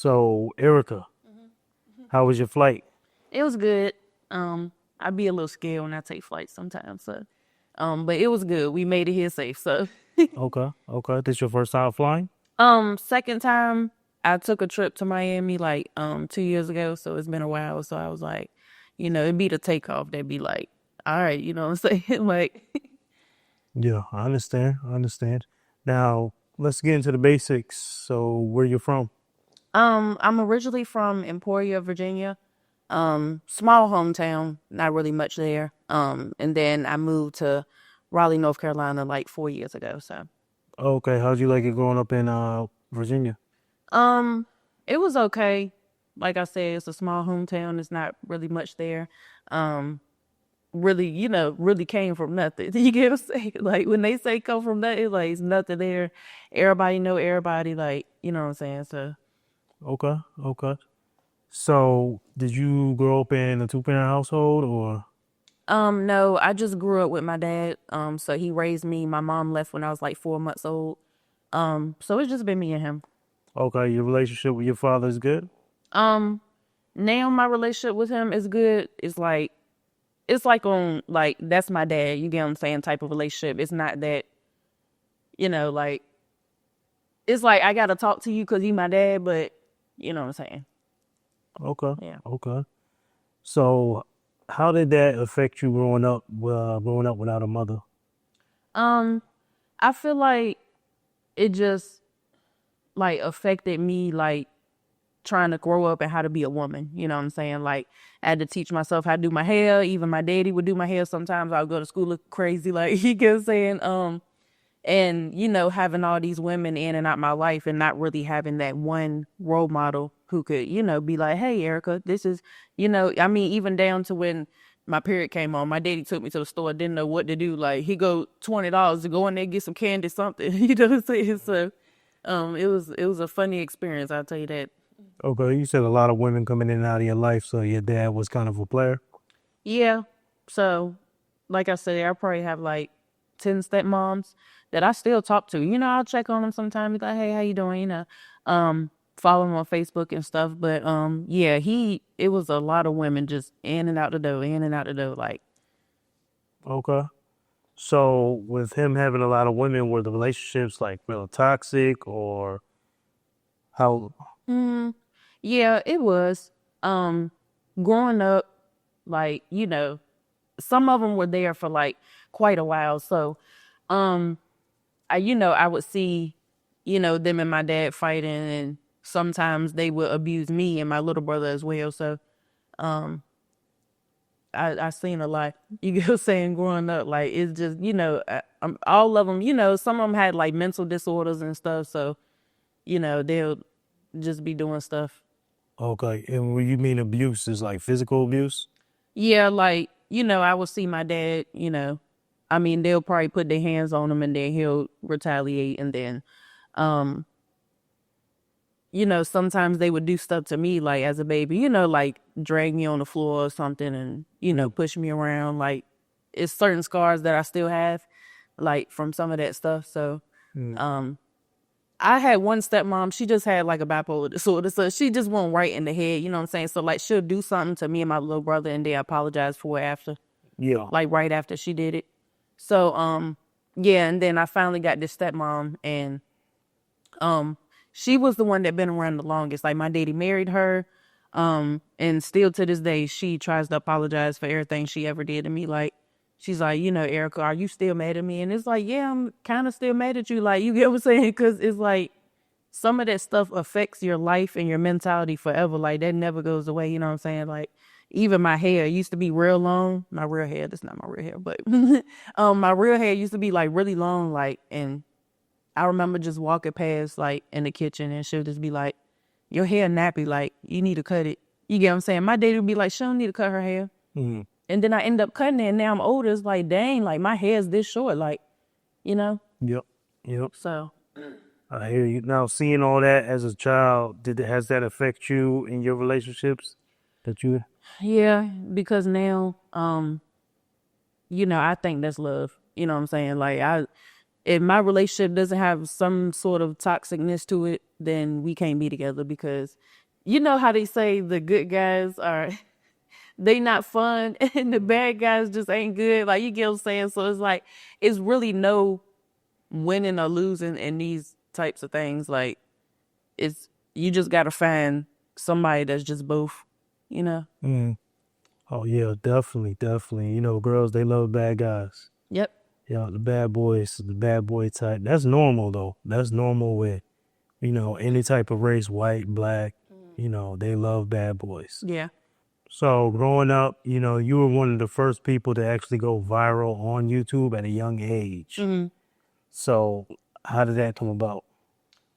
So, Erica, how was your flight? It was good. I'd be a little scared when I take flights sometimes. So, but it was good. We made it here safe. So, Okay, okay. This your first time flying? second time I took a trip to Miami like 2 years ago. So it's been a while. So I was like, it'd be the takeoff. They'd be like, all right, you know what I'm saying? Like, Yeah, I understand. I understand. Now, let's get into the basics. So, where you from? I'm originally from Emporia, Virginia. Small hometown, not really much there. And then I moved to Raleigh, North Carolina like 4 years ago. So. Okay, how'd you like it growing up in Virginia? Um, it was okay. Like I said, it's a small hometown. It's not really much there. Um, really, really came from nothing. You get what I'm saying? Like when they say come from nothing, like it's nothing there. Everybody know everybody. Like you know what I'm saying. So, Okay, okay. So, did you grow up in a two-parent household or no, I just grew up with my dad. So he raised me. My mom left when I was like 4 months old. So it's just been me and him. okay, your relationship with your father is good? Um, now my relationship with him is good. It's like on like that's my dad, you get what I'm saying, type of relationship. It's not that, like it's like I gotta talk to you because you my dad, but you know what I'm saying. Okay, Yeah. okay. So, how did that affect you growing up without a mother? Um, I feel like it just like affected me like trying to grow up and how to be a woman. You know what I'm saying? Like I had to teach myself how to do my hair. Even my daddy would do my hair sometimes. I would go to school look crazy, like you get what I'm saying. And having all these women in and out my life and not really having that one role model who could be like, hey Erica, this is I mean, even down to when my period came on, my daddy took me to the store, didn't know what to do, like he go $20 to go in there get some candy, something. You know what I'm saying? So it was a funny experience, I'll tell you that. Okay, you said a lot of women coming in and out of your life, so your dad was kind of a player. Yeah. So, like I said, I probably have like 10 stepmoms that I still talk to. I'll check on them sometimes, be like, hey, how you doing? Follow him on Facebook and stuff. But yeah, it was a lot of women just in and out the door, in and out the door. Like, Okay. So, with him having a lot of women, were the relationships like real toxic or how? mm, yeah, it was. Um, growing up, like, some of them were there for like quite a while. So, um, I would see, them and my dad fighting, and sometimes they would abuse me and my little brother as well. So, um, I seen a lot. You get what I'm saying? Growing up, like it's just, all of them. Some of them had like mental disorders and stuff. So, they'll just be doing stuff. Okay, and when you mean abuse, is like physical abuse? Yeah, like I would see my dad. I mean, they'll probably put their hands on him, and then he'll retaliate, and then, um, sometimes they would do stuff to me like as a baby, like drag me on the floor or something and, Mm, push me around. Like it's certain scars that I still have, like from some of that stuff. So, mm. um, I had one stepmom, she just had like a bipolar disorder. So she just went right in the head, you know what I'm saying? So like she'll do something to me and my little brother and they apologize for it after, Yeah. like right after she did it. So, yeah, and then I finally got this stepmom and um, she was the one that been around the longest. Like my daddy married her. And still to this day, she tries to apologize for everything she ever did to me. Like, she's like, Erica, are you still mad at me? And it's like, yeah, I'm kind of still mad at you. Like, you get what I'm saying? Because it's like some of that stuff affects your life and your mentality forever. Like, that never goes away. You know what I'm saying? Like, even my hair used to be real long. My real hair, that's not my real hair, but my real hair used to be like really long, like, and I remember just walking past like in the kitchen and she'll just be like, your hair nappy, like you need to cut it. You get what I'm saying? My daddy would be like, she don't need to cut her hair. Mm. And then I end up cutting it and now I'm older. It's like, dang, like my hair's this short, like, you know? Yep. Yep. So I hear you. Now, seeing all that as a child, has that affect you in your relationships? That you? yeah, because now, I think that's love. You know what I'm saying? Like if my relationship doesn't have some sort of toxicness to it, then we can't be together because you know how they say the good guys are they not fun and the bad guys just ain't good. Like you get what I'm saying? So it's like it's really no winning or losing in these types of things. Like it's you just gotta find somebody that's just both, you know? Mm. Oh yeah, definitely, definitely. You know, girls they love bad guys. Yep. Yeah, the bad boys, the bad boy type. That's normal though. That's normal with, you know, any type of race, white, black, you know, they love bad boys. Yeah. So growing up, you know, you were one of the first people to actually go viral on YouTube at a young age. hmm So how did that come about?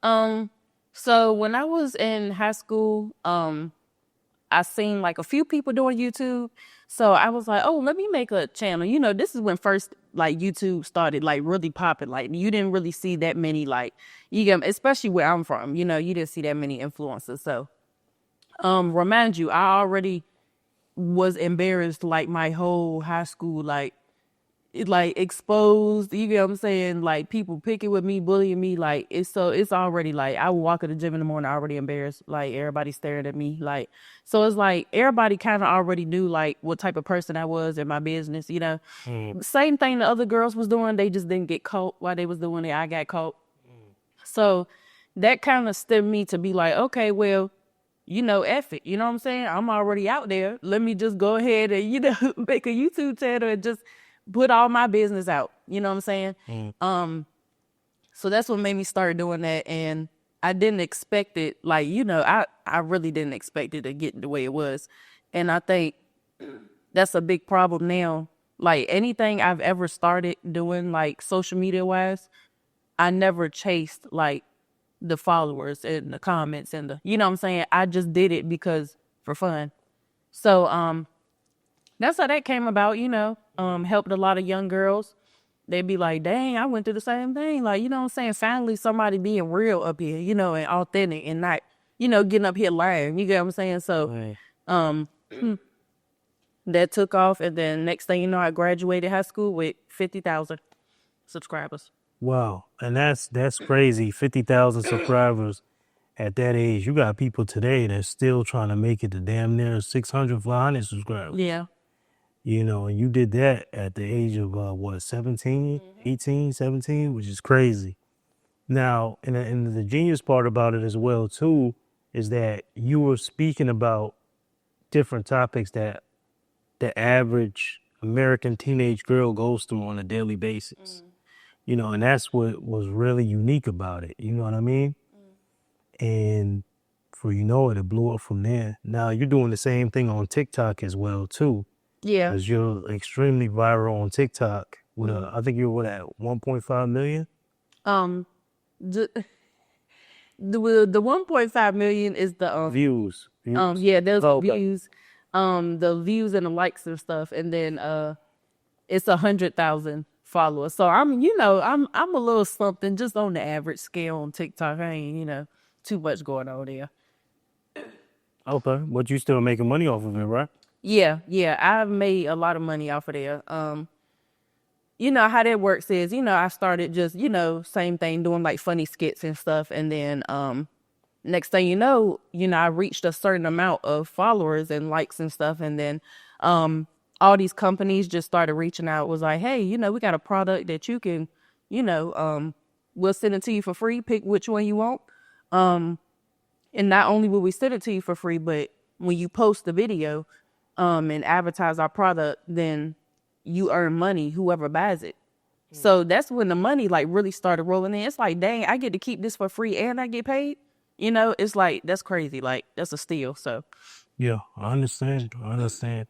Um, so when I was in high school, I seen like a few people doing YouTube. So I was like, oh, let me make a channel. You know, this is when first like YouTube started like really popping. Like you didn't really see that many like you get especially where I'm from, you know, you didn't see that many influencers. So remind you, I already was embarrassed like my whole high school, like like exposed, you get what I'm saying? Like people picking with me, bullying me, like it's already like I would walk to the gym in the morning already embarrassed, like everybody staring at me. Like so it's like everybody kind of already knew like what type of person I was in my business, you know. Mm, Same thing the other girls was doing, they just didn't get caught while they was doing it. I got caught. So that kind of stemmed me to be like, okay, well, you know, F it. You know what I'm saying? I'm already out there. Let me just go ahead and, you know, make a YouTube channel and just put all my business out. You know what I'm saying? mm. So that's what made me start doing that. And I didn't expect it. Like, you know, I really didn't expect it to get the way it was. And I think that's a big problem now. Like anything I've ever started doing, like social media wise, I never chased like the followers and the comments and the, you know what I'm saying? I just did it because for fun. So, that's how that came about, you know, helped a lot of young girls. They'd be like, dang, I went through the same thing. Like, you know what I'm saying? Finally, somebody being real up here, you know, and authentic and not, you know, getting up here lying. You get what I'm saying? So, Right. um, that took off. And then next thing you know, I graduated high school with 50,000 subscribers. Wow. And that's crazy. 50,000 subscribers at that age. You got people today that's still trying to make it to damn near 600, 500 subscribers. Yeah. You know, and you did that at the age of what, 17, 18, 17, which is crazy. Now, and the genius part about it as well too is that you were speaking about different topics that the average American teenage girl goes through on a daily basis. You know, and that's what was really unique about it. You know what I mean? And for you know it, it blew up from there. Now you're doing the same thing on TikTok as well too, Yeah. because you're extremely viral on TikTok. With I think you're what at 1.5 million Um, the, the 1.5 million is the, views. Views. yeah, those Oh, okay. views, the views and the likes and stuff. And then, it's 100,000 followers. So I'm, you know, I'm a little something just on the average scale on TikTok. I ain't, you know, too much going on there. Okay, but you still making money off of it, right? Yeah, yeah, I've made a lot of money off of there. You know how that works is, you know, I started just, you know, same thing doing like funny skits and stuff, and then next thing you know, I reached a certain amount of followers and likes and stuff, and then all these companies just started reaching out, was like, hey, you know, we got a product that you can, you know, we'll send it to you for free, pick which one you want. And not only will we send it to you for free, but when you post the video and advertise our product, then you earn money, whoever buys it. So that's when the money like really started rolling in. It's like, dang, I get to keep this for free and I get paid. You know, it's like, that's crazy. Like, that's a steal. So, Yeah, I understand. I understand.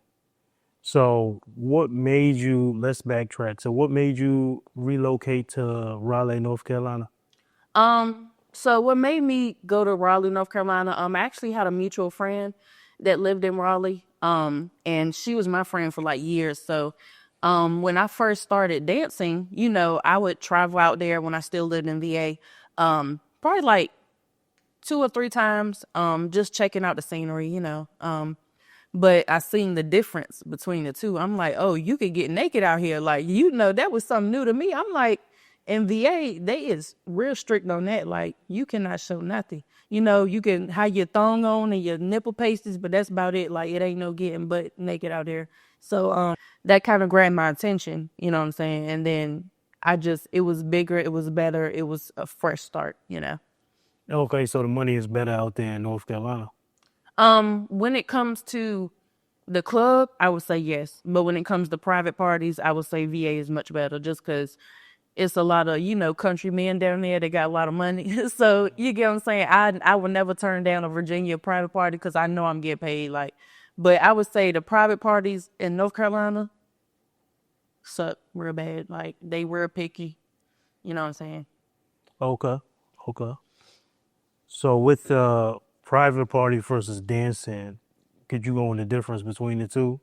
So, what made you? Let's backtrack. So, what made you relocate to Raleigh, North Carolina? so what made me go to Raleigh, North Carolina, I actually had a mutual friend that lived in Raleigh. And she was my friend for like years. So, when I first started dancing, you know, I would travel out there when I still lived in VA. Probably like 2 or 3 times, just checking out the scenery, you know. But I seen the difference between the two. I'm like, oh, you could get naked out here. Like, you know, that was something new to me. I'm like, In VA, they is real strict on that. Like, you cannot show nothing. You know, you can have your thong on and your nipple pasties, but that's about it. Like, it ain't no getting butt naked out there. So that kind of grabbed my attention, you know what I'm saying? And then it was bigger, it was better, it was a fresh start, you know. Okay, so the money is better out there in North Carolina. When it comes to the club, I would say yes. But when it comes to private parties, I would say VA is much better just because it's a lot of, you know, country men down there. They got a lot of money. So you get what I'm saying? I would never turn down a Virginia private party because I know I'm getting paid. Like, but I would say the private parties in North Carolina suck real bad. Like, they real picky. You know what I'm saying? Okay, okay. So with private party versus dancing, could you go into the difference between the two?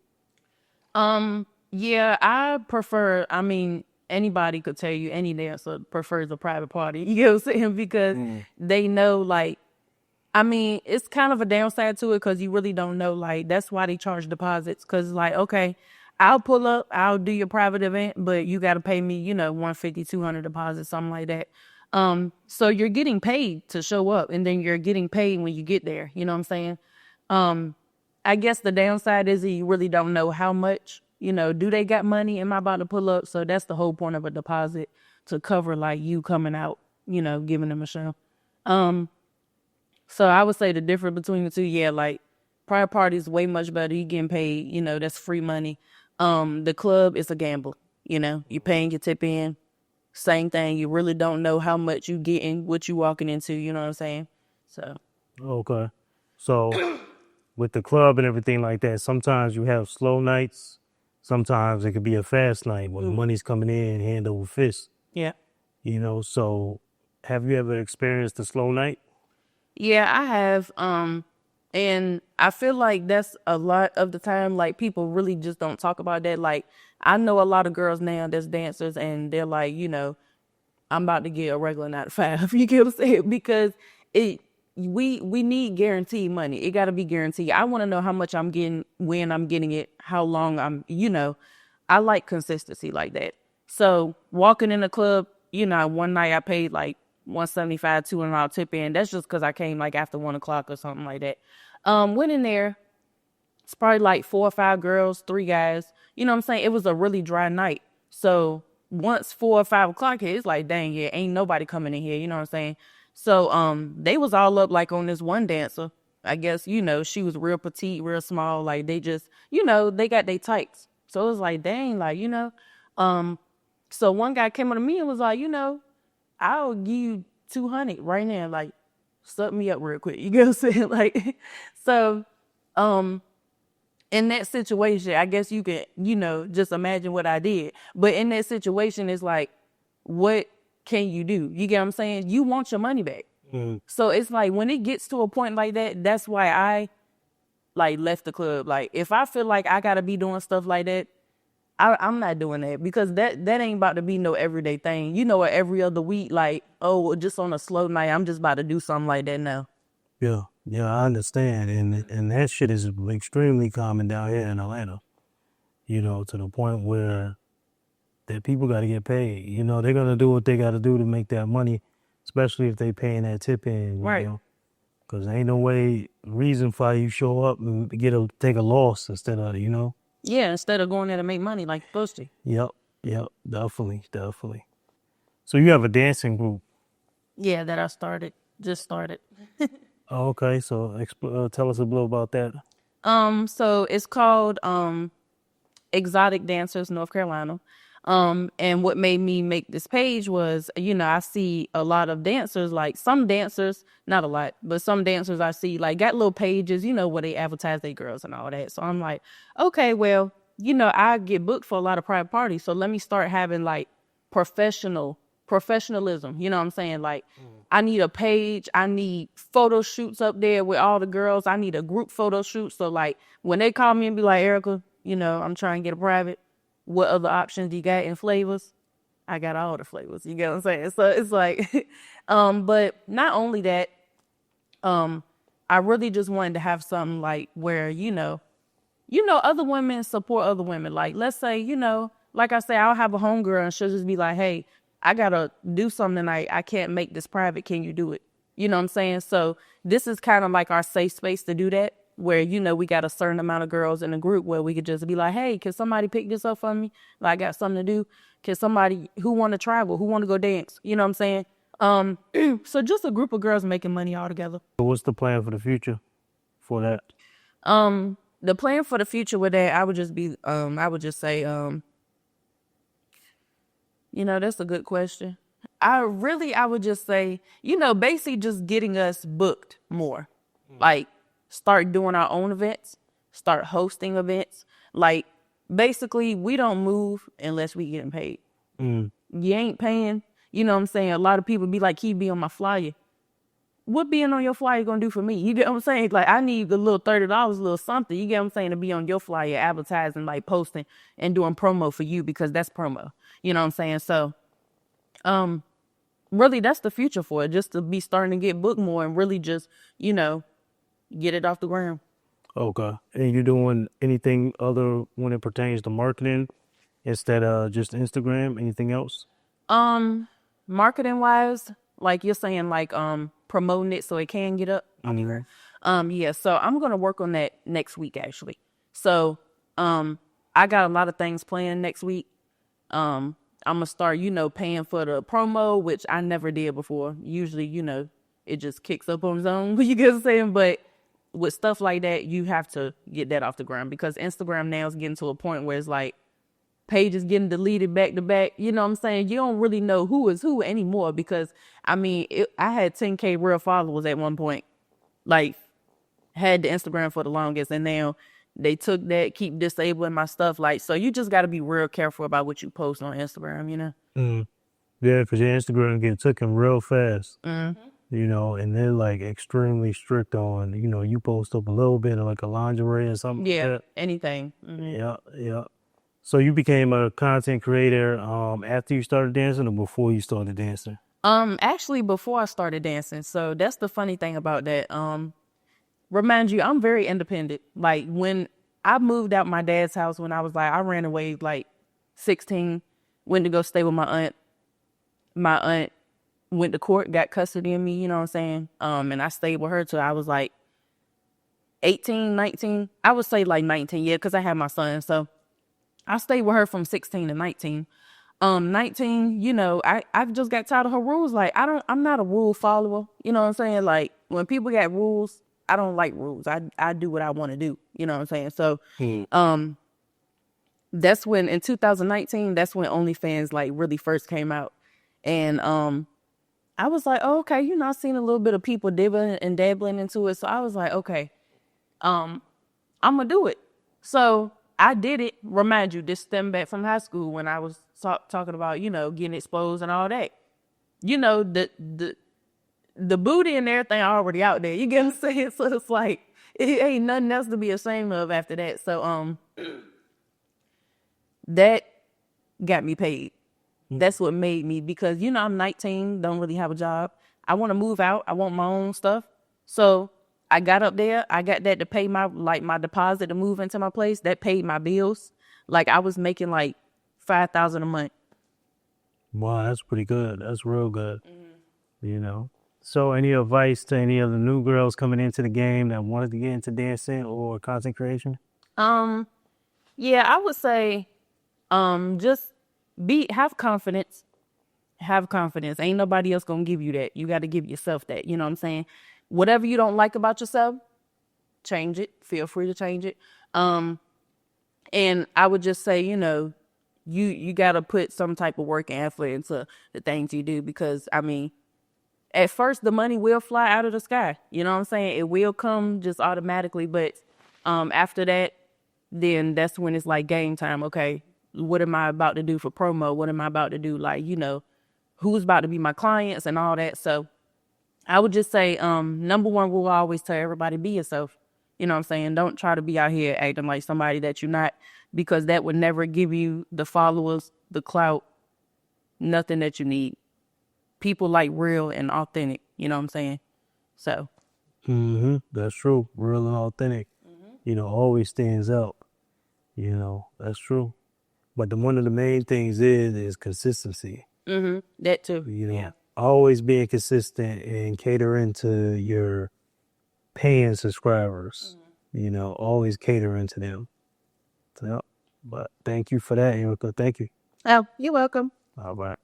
Yeah, I prefer, I mean, anybody could tell you any dancer prefers a private party. You know what I'm saying? Because they know, like, I mean, it's kind of a downside to it because you really don't know. Like, that's why they charge deposits. Because, like, okay, I'll pull up, I'll do your private event, but you got to pay me, you know, 150, 200 deposits, something like that. So you're getting paid to show up, and then you're getting paid when you get there. You know what I'm saying? I guess the downside is that you really don't know how much, you know, do they got money? Am I about to pull up? So that's the whole point of a deposit, to cover like you coming out, you know, giving them a show. So I would say the difference between the two, yeah, like private party is way much better. You getting paid, you know, that's free money. The club is a gamble, you know, you paying your tip in, same thing. You really don't know how much you getting, what you walking into, you know what I'm saying? So Okay. So with the club and everything like that, sometimes you have slow nights. Sometimes it could be a fast night when the money's coming in hand over fist. yeah. You know, so have you ever experienced a slow night? Yeah, I have. And I feel like that's a lot of the time, like people really just don't talk about that. Like, I know a lot of girls now that's dancers and they're like, you know, I'm about to get a regular 9 to 5. You get what I'm saying? Because it we need guaranteed money. It gotta be guaranteed. I wanna know how much I'm getting, when I'm getting it, how long I'm, you know. I like consistency like that. So walking in the club, you know, one night I paid like 175, $200 tip in. That's just because I came like after 1 o'clock or something like that. Went in there. It's probably like 4 or 5 girls, 3 guys. You know what I'm saying? It was a really dry night. So once 4 or 5 o'clock hit, it's like, dang, yeah, ain't nobody coming in here. You know what I'm saying? So they was all up like on this one dancer. I guess, you know, she was real petite, real small. Like, they just, you know, they got their tights. So it was like, dang, like, you know. So one guy came up to me and was like, you know, I'll give you 200 right now. Like, suck me up real quick. You get what I'm saying? Like, so in that situation, I guess you can, you know, just imagine what I did. But in that situation, it's like, what can you do? You get what I'm saying? You want your money back. So it's like, when it gets to a point like that, that's why I like left the club. Like, if I feel like I gotta be doing stuff like that, I'm not doing that, because that ain't about to be no everyday thing. You know, every other week, like, oh, just on a slow night, I'm just about to do something like that now. Yeah, yeah, I understand, and that shit is extremely common down here in Atlanta. You know, to the point where that people got to get paid. You know, they're gonna do what they got to do to make that money, especially if they paying that tip in. You Right. know, because ain't no way reason for you show up and take a loss instead of, you know. Yeah, instead of going there to make money like you're supposed to. Yep, yep, definitely, definitely. So you have a dancing group. Yeah, that I just started. Oh, okay, so tell us a little about that. So it's called Exotic Dancers North Carolina. And what made me make this page was, you know, I see a lot of dancers, like some dancers, not a lot, but some dancers I see like got little pages, you know, where they advertise their girls and all that. So I'm like, okay, well, you know, I get booked for a lot of private parties, so let me start having like professionalism. You know what I'm saying? Like, I need a page, I need photo shoots up there with all the girls. I need a group photo shoot. So like, when they call me and be like, Erica, you know, I'm trying to get a private, what other options do you got in flavors? I got all the flavors. You get what I'm saying? So it's like, but not only that, I really just wanted to have something like where, other women support other women. Like, let's say, like I say, I'll have a homegirl and she'll just be like, hey, I gotta do something tonight. I can't make this private. Can you do it? You know what I'm saying? So this is kind of like our safe space to do that, where, you know, we got a certain amount of girls in the group where we could just be like, hey, can somebody pick this up for me? Like, I got something to do. Can somebody who want to travel, who want to go dance? You know what I'm saying? So just a group of girls making money all together. So what's the plan for the future for that? The plan for the future with that, I would just say, you know, that's a good question. I would just say, you know, basically just getting us booked more. Like, start doing our own events, start hosting events. Like, basically, we don't move unless we getting paid. Mm. You ain't paying, you know what I'm saying? A lot of people be like, he be on my flyer. What being on your flyer gonna do for me? You get what I'm saying? Like, I need a little $30, a little something. You get what I'm saying? To be on your flyer, advertising, like posting and doing promo for you, because that's promo. You know what I'm saying? So, really, that's the future for it. Just to be starting to get booked more and really just, you know, get it off the ground. Okay. And you doing anything other when it pertains to marketing instead of just Instagram? Anything else? Marketing wise, like you're saying, like promoting it so it can get up. Anyway. Yeah, so I'm gonna work on that next week actually. So I got a lot of things planned next week. I'm gonna start, you know, paying for the promo, which I never did before. Usually, you know, it just kicks up on its own. You get what I'm saying? But with stuff like that, you have to get that off the ground, because Instagram now is getting to a point where it's like pages getting deleted back to back. You know what I'm saying? You don't really know who is who anymore, because I mean, I had 10K real followers at one point. Like, had the Instagram for the longest, and now they took that, keep disabling my stuff. Like, so you just got to be real careful about what you post on Instagram, you know? Mm. Yeah, because your Instagram get taken real fast. You know, and they're like extremely strict on, you know, you post up a little bit of like a lingerie or something like Yeah, that. anything. Yeah, yeah. So you became a content creator after you started dancing or before you started dancing? Actually, before I started dancing. So that's the funny thing about that. Remind you, I'm very independent. Like, when I moved out my dad's house when I was like, I ran away like 16, went to go stay with my aunt. My aunt went to court, got custody of me, you know what I'm saying? And I stayed with her till I was like 18, 19. I would say like 19, yeah, because I had my son. So I stayed with her from 16 to 19. 19, you know, I've just got tired of her rules. Like, I'm not a rule follower. You know what I'm saying? Like, when people got rules, I don't like rules. I do what I want to do. You know what I'm saying? So, that's when, in 2019, that's when OnlyFans like really first came out. And, I was like, oh, okay, you know, I've seen a little bit of people dibbling and dabbling into it. So I was like, okay, I'm gonna do it. So I did it. Remind you, this stemmed back from high school when I was talking about, you know, getting exposed and all that. You know, the booty and everything already out there. You get what I'm saying? So it's like, it ain't nothing else to be ashamed of after that. So that got me paid. That's what made me, because, you know, I'm 19, don't really have a job. I want to move out. I want my own stuff. So I got up there. I got that to pay my deposit to move into my place. That paid my bills. Like, I was making like $5,000 a month. Wow, that's pretty good. That's real good. You know. So any advice to any of the new girls coming into the game that wanted to get into dancing or content creation? Yeah, I would say, just have confidence. Have confidence. Ain't nobody else gonna give you that. You got to give yourself that. You know what I'm saying? Whatever you don't like about yourself, change it. Feel free to change it. And I would just say, you know, you got to put some type of work and effort into the things you do, because I mean, at first the money will fly out of the sky. You know what I'm saying? It will come just automatically, but after that, then that's when it's like game time. Okay, what am I about to do for promo? What am I about to do? Like, you know, who's about to be my clients and all that. So I would just say, number one rule I always tell everybody, be yourself. You know what I'm saying? Don't try to be out here acting like somebody that you're not, because that would never give you the followers, the clout, nothing that you need. People like real and authentic. You know what I'm saying? So. That's true. Real and authentic. You know, always stands out. You know, that's true. But one of the main things is consistency. That too. You know, Yeah. always being consistent and catering to your paying subscribers. You know, always catering to them. So, but thank you for that, Erica. Thank you. Oh, you're welcome. All right.